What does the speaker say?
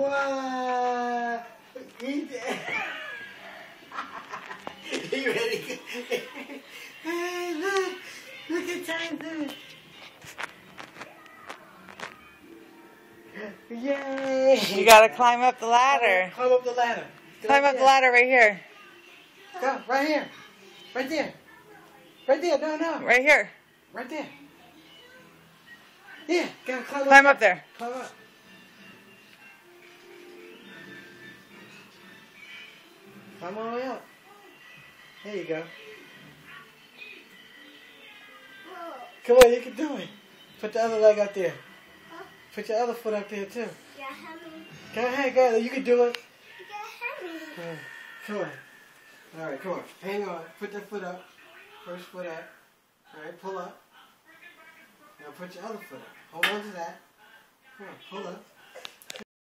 Wow. He ready? Hey, look. Look at Tyson. Yay. You gotta climb up the ladder. Climb up the ladder. Climb up the ladder right here. Go, right here. Right there. Right there. No. Right here. Right there. Yeah, gotta Climb up there. Climb up. Climb all the way up. There you go. Come on, you can do it. Put the other leg up there. Put your other foot up there too. Go ahead. You can do it. Come on. Alright, come on. Hang on. Put that foot up. First foot up. Alright, pull up. Now put your other foot up. Hold on to that. Come on, pull up.